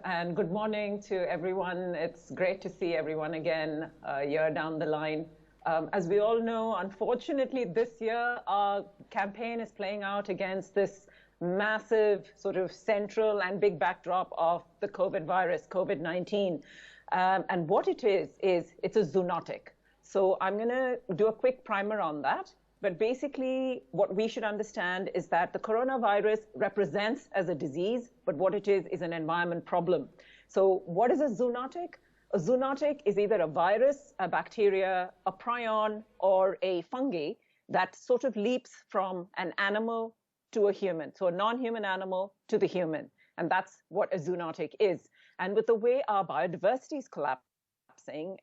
and good morning to everyone. It's great to see everyone again a year down the line. As we all know, unfortunately, this year our campaign is playing out against this massive sort of central and big backdrop of the COVID virus, COVID-19. And what it is it's a zoonotic. So I'm going to do a quick primer on that. But basically, what we should understand is that the coronavirus represents as a disease, but what it is an environment problem. So what is a zoonotic? A zoonotic is either a virus, a bacteria, a prion, or a fungi that sort of leaps from an animal to a human. So a non-human animal to the human. And that's what a zoonotic is. And with the way our biodiversity is collapsing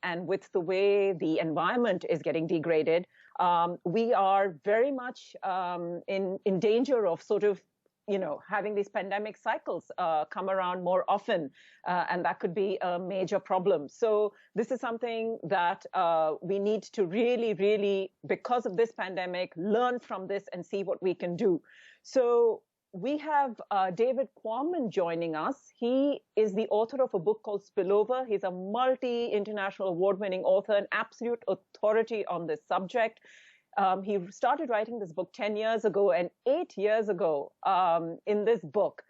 and with the way the environment is getting degraded, we are very much in danger of sort of, having these pandemic cycles come around more often, and that could be a major problem. So this is something that we need to really, because of this pandemic, learn from this and see what we can do. So we have David Quammen joining us. He is the author of a book called Spillover. He's a multi-international award-winning author, an absolute authority on this subject. He started writing this book 10 years ago, and 8 years ago, in this book,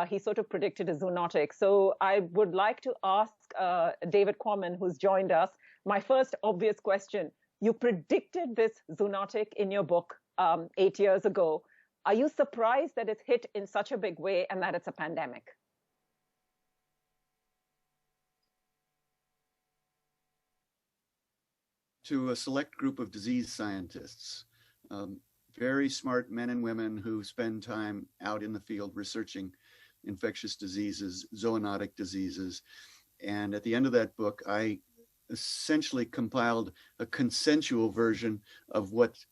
he sort of predicted a zoonotic. So I would like to ask David Quammen, who's joined us, my first obvious question. You predicted this zoonotic in your book 8 years ago. Are you surprised that it's hit in such a big way and that it's a pandemic? To a select group of disease scientists, very smart men and women who spend time out in the field researching infectious diseases, zoonotic diseases. And at the end of that book, I essentially compiled a consensual version of what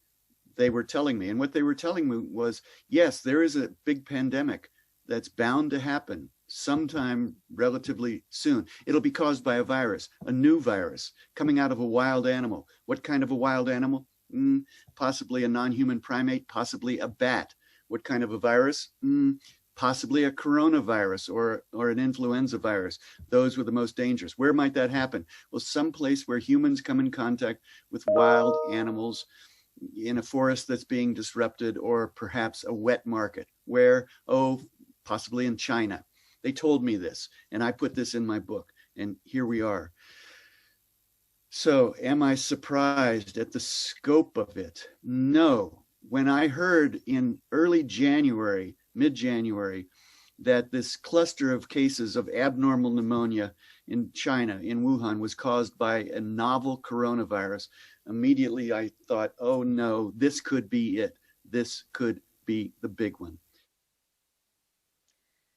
they were telling me. And what they were telling me was, yes, there is a big pandemic that's bound to happen sometime relatively soon. It'll be caused by a virus, a new virus coming out of a wild animal. What kind of a wild animal? Possibly a non-human primate, possibly a bat. What kind of a virus? Possibly a coronavirus or an influenza virus. Those were the most dangerous. Where might that happen? Well, someplace where humans come in contact with wild animals, in a forest that's being disrupted, or perhaps a wet market. Where? Oh, possibly in China. They told me this, and I put this in my book, and here we are. So am I surprised at the scope of it? No. When I heard in early January, mid-January, that this cluster of cases of abnormal pneumonia in China, in Wuhan, was caused by a novel coronavirus, immediately I thought, oh no, this could be it. This could be the big one.